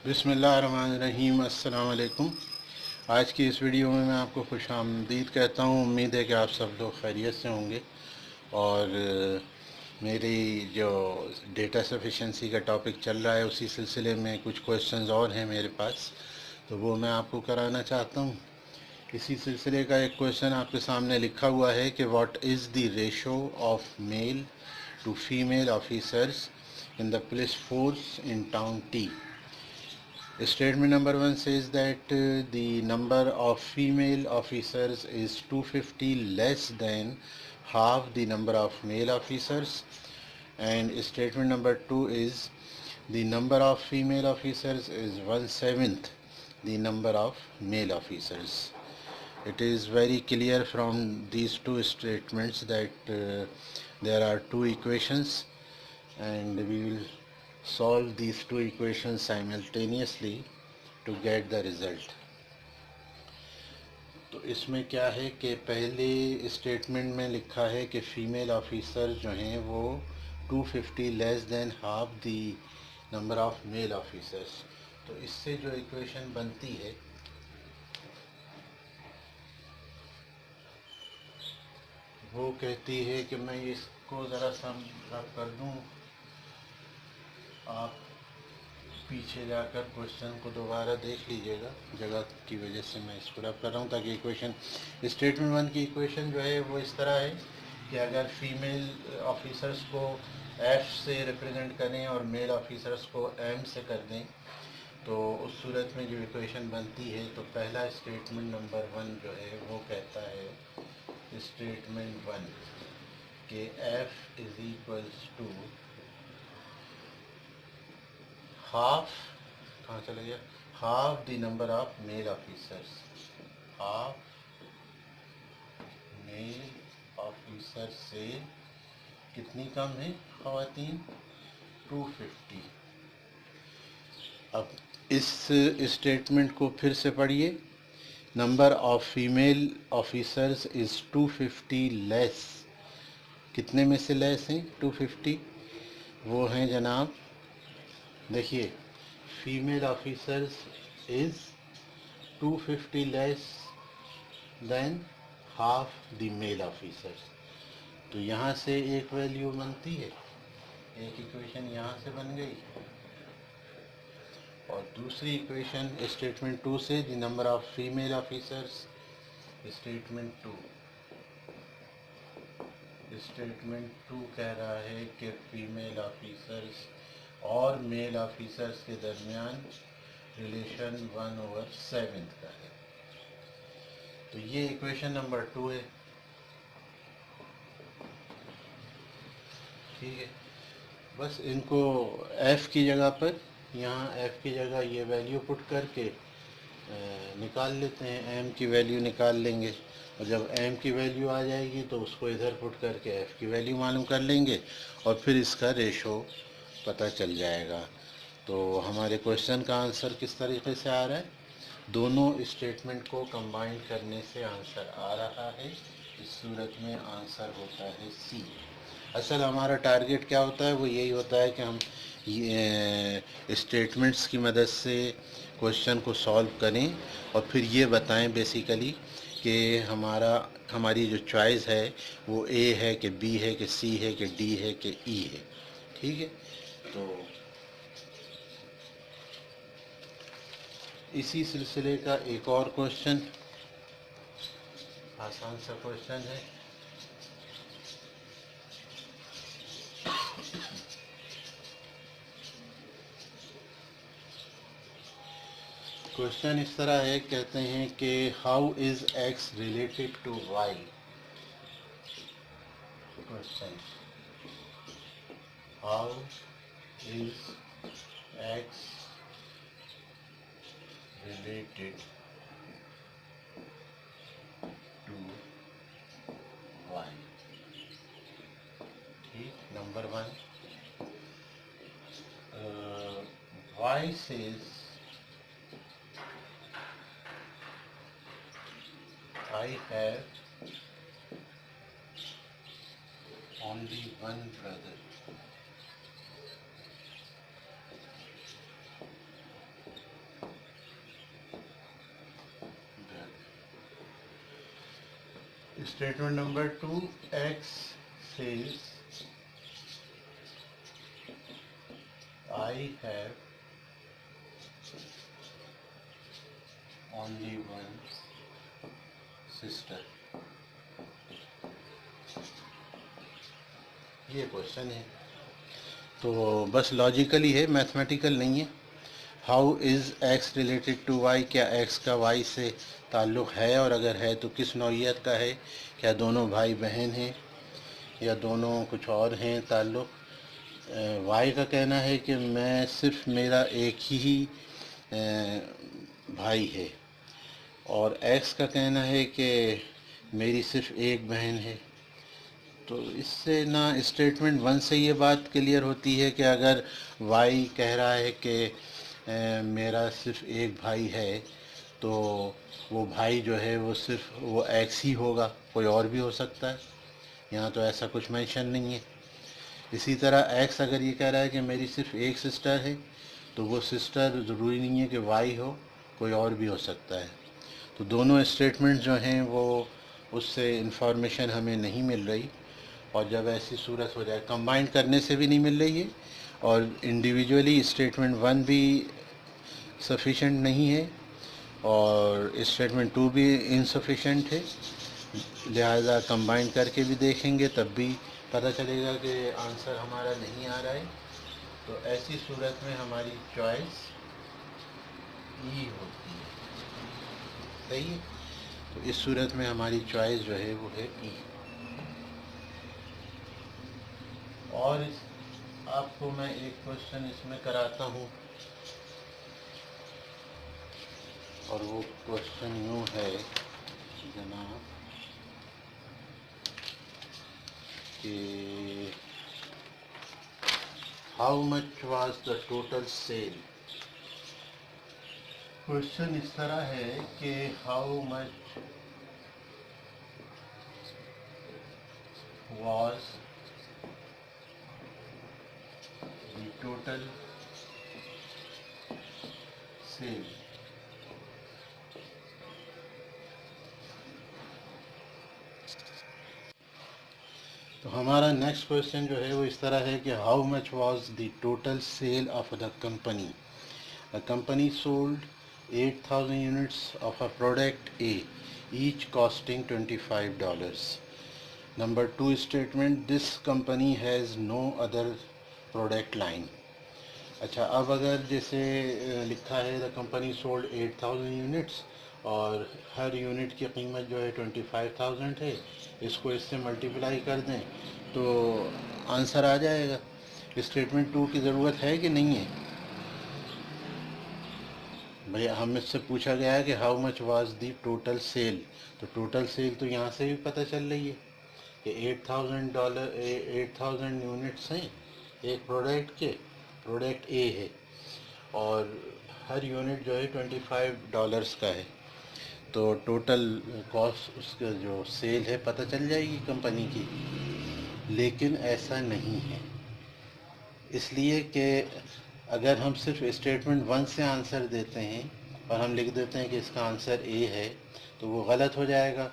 बिस्मिल्लाहिर्रहमानिर्रहीम। अस्सलाम वालेकुम। आज की इस वीडियो में मैं आपको खुश आमदीद कहता हूँ। उम्मीद है कि आप सब लोग खैरियत से होंगे। और मेरी जो डेटा सफिशेंसी का टॉपिक चल रहा है उसी सिलसिले में कुछ क्वेश्चंस और हैं मेरे पास, तो वो मैं आपको कराना चाहता हूँ। इसी सिलसिले का एक क्वेश्चन आपके सामने लिखा हुआ है कि what is the ratio of male to female officers in the police force in town T. Statement number 1 says that the number of female officers is 250 less than half the number of male officers. And statement number 2 is the number of female officers is 1/7 the number of male officers. It is very clear from these two statements that there are two equations, and we will solve these two equations simultaneously to get the result. तो इसमें क्या है कि पहले statement में लिखा है कि फ़ीमेल ऑफिसर जो हैं वो 250 less than half the number of male officers. तो इससे जो इक्वेशन बनती है वो कहती है कि मैं इसको ज़रा सम रब कर दूँ, आप पीछे जाकर क्वेश्चन को दोबारा देख लीजिएगा, जगह की वजह से मैं इसको रब कर रहा हूँ ताकि इक्वेशन स्टेटमेंट 1 की इक्वेशन जो है वो इस तरह है कि अगर फीमेल ऑफिसर्स को एफ से रिप्रेजेंट करें और मेल ऑफिसर्स को एम से कर दें, तो उस सूरत में जो इक्वेशन बनती है, तो पहला स्टेटमेंट नंबर 1 जो है वो कहता है स्टेटमेंट 1 कि F is equals to half, कहाँ चला गया, half the number of male officers, half male officer से कितनी कम है ख़वातीन, 250। अब इस स्टेटमेंट को फिर से पढ़िए, number of female officers is 250 less, कितने में से लेस हैं 250, वो हैं जनाब, देखिए female officers is 250 less than half the male officers. तो यहाँ से एक वैल्यू बनती है, एक इक्वेशन यहाँ से बन गई, और दूसरी इक्वेशन स्टेटमेंट 2 से the number of female officers, statement 2 कह रहा है कि फीमेल ऑफिसर्स और मेल ऑफिसर्स के दरमियान रिलेशन 1/7 का है। तो ये इक्वेशन नंबर 2 है, ठीक है। बस इनको f की जगह पर, यहाँ f की जगह ये वैल्यू पुट करके निकाल लेते हैं, m की वैल्यू निकाल लेंगे, और जब m की वैल्यू आ जाएगी तो उसको इधर पुट करके f की वैल्यू मालूम कर लेंगे और फिर इसका रेशो पता चल जाएगा। तो हमारे क्वेश्चन का आंसर किस तरीके से आ रहा है, दोनों स्टेटमेंट को कंबाइन करने से आंसर आ रहा है। इस सूरत में आंसर होता है सी। असल हमारा टारगेट क्या होता है, वो यही होता है कि हम ये स्टेटमेंट्स की मदद से क्वेश्चन को सॉल्व करें और फिर ये बताएं बेसिकली कि हमारी जो चॉइस है वो ए है कि बी है कि सी है कि डी है कि ई है, ठीक है। तो इसी सिलसिले का एक और क्वेश्चन, आसान सा क्वेश्चन है। क्वेश्चन इस तरह है, कहते हैं कि how is X related to Y. Question, how is X related to Y, ठीक। Number 1, Y says I have only one brother. Statement number 2, X says I have only one sister. ये question है, तो बस logically है, mathematical नहीं है। How is X related to Y, क्या X का वाई से ताल्लुक़ है, और अगर है तो किस नौइयत का है, क्या दोनों भाई बहन हैं या दोनों कुछ और हैं ताल्लुक़। वाई का कहना है कि मैं सिर्फ मेरा एक ही भाई है, और एक्स का कहना है कि मेरी सिर्फ एक बहन है। तो इससे ना स्टेटमेंट 1 से ये बात क्लियर होती है कि अगर वाई कह रहा है कि मेरा सिर्फ एक भाई है, तो वो भाई जो है वो सिर्फ वो एक्स ही होगा, कोई और भी हो सकता है। यहाँ तो ऐसा कुछ मेंशन नहीं है। इसी तरह एक्स अगर ये कह रहा है कि मेरी सिर्फ एक सिस्टर है, तो वो सिस्टर ज़रूरी नहीं है कि वाई हो, कोई और भी हो सकता है। तो दोनों स्टेटमेंट जो हैं वो उससे इंफॉर्मेशन हमें नहीं मिल रही, और जब ऐसी सूरत हो जाए, कंबाइन करने से भी नहीं मिल रही है, और इंडिविजुअली स्टेटमेंट 1 भी सफिशेंट नहीं है, और स्टेटमेंट 2 भी इनसफिशेंट है। लिहाजा कंबाइन करके भी देखेंगे तब भी पता चलेगा कि आंसर हमारा नहीं आ रहा है। तो ऐसी सूरत में हमारी चॉइस ई होती है, सही है। तो इस सूरत में हमारी चॉइस जो है वो है ई। और आपको मैं एक क्वेश्चन इसमें कराता हूँ, और वो क्वेश्चन यूँ है जनाब कि how much was the total sale. Question इस तरह है कि how much was the total sale. तो हमारा नेक्स्ट क्वेश्चन जो है वो इस तरह है कि how much was the total sale of the company. The company sold 8,000 units of a product A, each costing $25. Number 2 statement, this company has no other product line. अच्छा, अब अगर जैसे लिखा है द कंपनी सोल्ड 8,000 यूनिट्स, और हर unit की कीमत जो है 25,000 है, इसको इससे मल्टीप्लाई कर दें तो आंसर आ जाएगा। स्टेटमेंट 2 की ज़रूरत है कि नहीं है भैया। हम इससे पूछा गया है कि how much was the total sale, तो टोटल सेल तो यहाँ से भी पता चल रही है कि $8,000 यूनिट्स हैं एक प्रोडक्ट के, प्रोडक्ट ए है, और हर यूनिट जो है $25 का है। तो टोटल कॉस्ट उसका जो सेल है पता चल जाएगी कंपनी की। लेकिन ऐसा नहीं है, इसलिए कि अगर हम सिर्फ स्टेटमेंट 1 से आंसर देते हैं और हम लिख देते हैं कि इसका आंसर ए है, तो वो गलत हो जाएगा।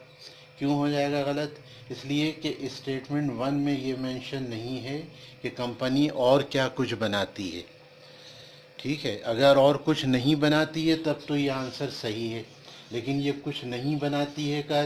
क्यों हो जाएगा गलत? इसलिए कि स्टेटमेंट 1 में ये मेंशन नहीं है कि कंपनी और क्या कुछ बनाती है। ठीक है, अगर और कुछ नहीं बनाती है तब तो ये आंसर सही है, लेकिन ये कुछ नहीं बनाती है का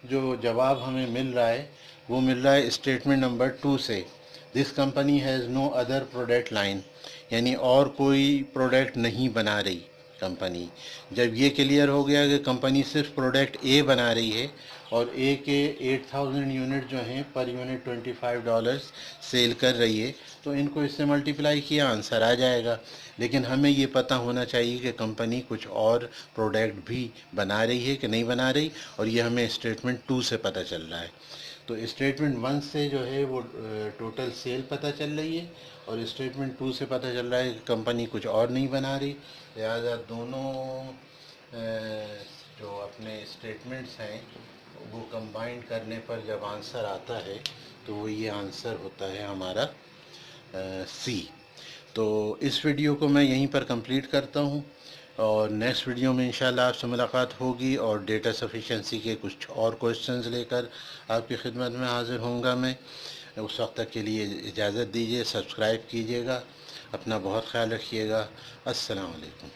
जो जवाब हमें मिल रहा है वो मिल रहा है स्टेटमेंट नंबर 2 से। This company has no other product line, यानी और कोई प्रोडक्ट नहीं बना रही कंपनी। जब ये क्लियर हो गया कि कंपनी सिर्फ प्रोडक्ट ए बना रही है, और ए के 8,000 यूनिट जो हैं पर यूनिट $25 सेल कर रही है, तो इनको इससे मल्टीप्लाई किया आंसर आ जाएगा। लेकिन हमें ये पता होना चाहिए कि कंपनी कुछ और प्रोडक्ट भी बना रही है कि नहीं बना रही, और ये हमें स्टेटमेंट 2 से पता चल रहा है। तो स्टेटमेंट 1 से जो है वो टोटल सेल पता चल रही है, और स्टेटमेंट 2 से पता चल रहा है कि कंपनी कुछ और नहीं बना रही। लिहाजा दोनों जो अपने स्टेटमेंट्स हैं वो कंबाइन करने पर जब आंसर आता है तो वो ये आंसर होता है हमारा सी। तो इस वीडियो को मैं यहीं पर कंप्लीट करता हूँ, اور نیکسٹ ویڈیو میں انشاءاللہ آپ سے ملاقات ہوگی، اور ڈیٹا سفیشنسی کے کچھ اور کوشچنز لے کر آپ کی خدمت میں حاضر ہوں گا میں۔ اس وقت تک کے لیے اجازت دیجیے، سبسکرائب کیجیے گا، اپنا بہت خیال رکھیے گا۔ السلام علیکم۔